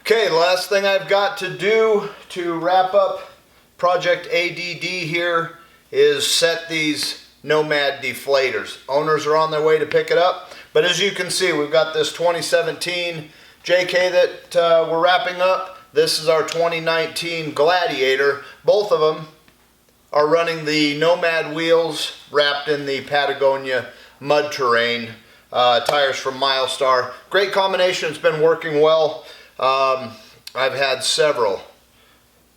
Okay, last thing I've got to do to wrap up Project ADD here is set these Nomad deflators. Owners are on their way to pick it up, but as you can see, we've got this 2017 JK that we're wrapping up. This is our 2019 Gladiator. Both of them are running the Nomad wheels wrapped in the Patagonia mud terrain tires from Milestar. Great combination, it's been working well. I've had several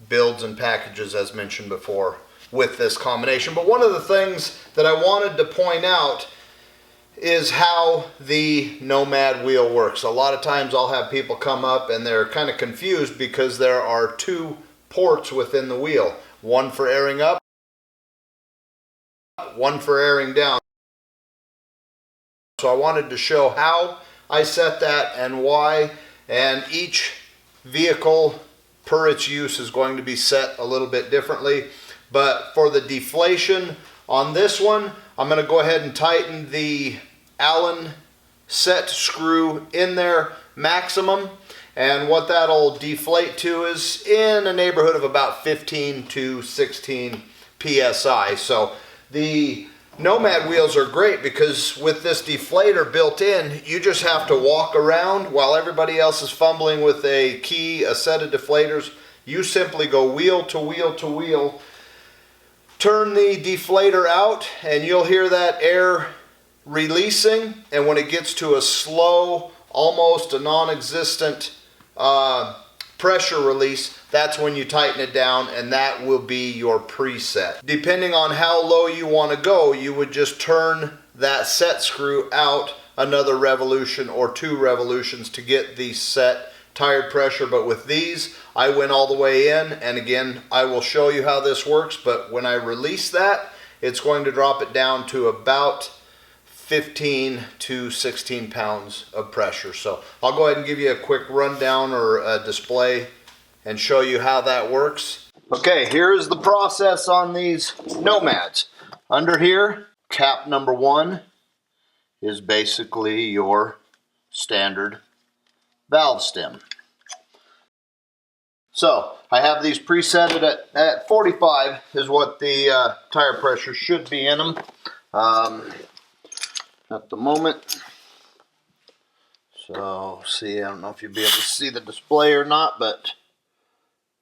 builds and packages, as mentioned before, with this combination. But one of the things that I wanted to point out is how the Nomad wheel works. A lot of times I'll have people come up and they're kind of confused because there are two ports within the wheel. One for airing up, one for airing down. So I wanted to show how I set that and why, and each vehicle per its use is going to be set a little bit differently. But for the deflation on this one, I'm going to go ahead and tighten the Allen set screw in there maximum, and what that'll deflate to is in a neighborhood of about 15 to 16 psi. So the Nomad wheels are great because with this deflator built in, you just have to walk around while everybody else is fumbling with a key, a set of deflators. You simply go wheel to wheel to wheel, turn the deflator out, and you'll hear that air releasing, and when it gets to a slow, almost a non-existent pressure release, that's when you tighten it down, and that will be your preset. Depending on how low you want to go, you would just turn that set screw out another revolution or 2 revolutions to get the set tire pressure. But with these, I went all the way in, and again, I will show you how this works, but when I release that, it's going to drop it down to about 15 to 16 pounds of pressure. So I'll go ahead and give you a quick rundown or a display and show you how that works. Okay, here's the process on these Nomads. Under here, cap number 1 is basically your standard valve stem. So I have these presetted at 45 is what the tire pressure should be in them at the moment. So see, I don't know if you'll be able to see the display or not, but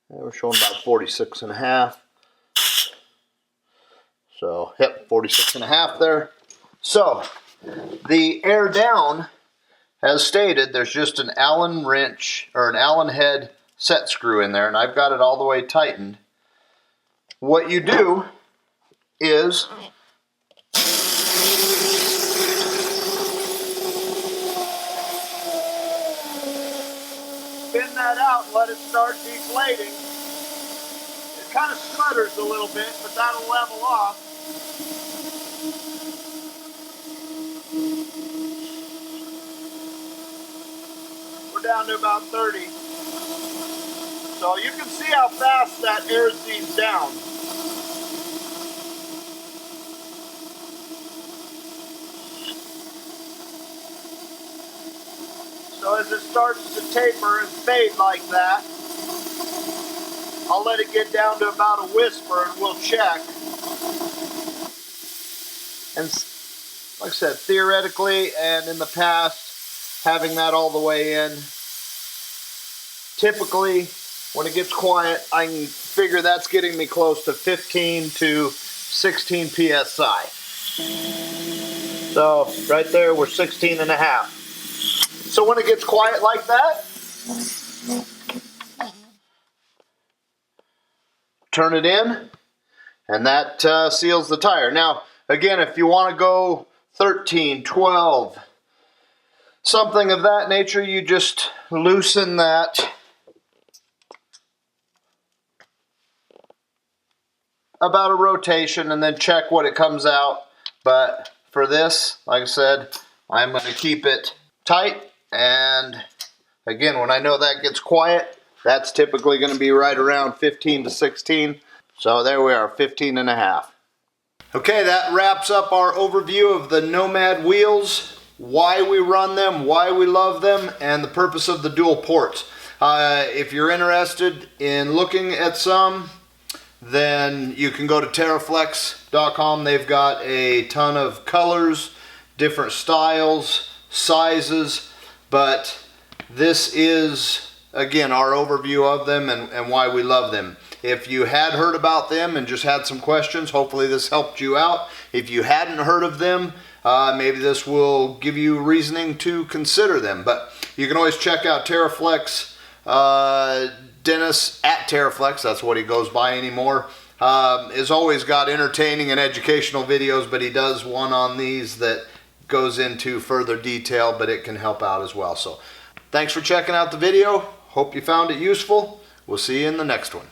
we're showing about 46 and a half. So yep, 46 and a half there. So the air down, as stated, there's just an Allen wrench or an Allen head set screw in there, and I've got it all the way tightened. What you do is spin that out and let it start deflating. It kind of sputters a little bit, but that'll level off. We're down to about 30. So you can see how fast that airs these down. So as it starts to taper and fade like that, I'll let it get down to about a whisper and we'll check. And like I said, theoretically and in the past, having that all the way in, typically when it gets quiet, I can figure that's getting me close to 15 to 16 psi. So right there, we're 16 and a half. So when it gets quiet like that, turn it in, and that seals the tire. Now, again, if you want to go 13, 12, something of that nature, you just loosen that about a rotation and then check what it comes out. But for this, like I said, I'm going to keep it tight, and again, when I know that gets quiet, that's typically going to be right around 15 to 16. So there we are, 15 and a half. Okay, that wraps up our overview of the Nomad wheels, why we run them, why we love them, and the purpose of the dual ports. If you're interested in looking at some, then you can go to TerraFlex.com. They've got a ton of colors, different styles, sizes, but this is, again, our overview of them and why we love them. If you had heard about them and just had some questions, hopefully this helped you out. If you hadn't heard of them, maybe this will give you reasoning to consider them. But you can always check out TerraFlex. Dennis at TerraFlex, that's what he goes by anymore, has always got entertaining and educational videos, but he does one on these that goes into further detail, but it can help out as well. So thanks for checking out the video. Hope you found it useful. We'll see you in the next one.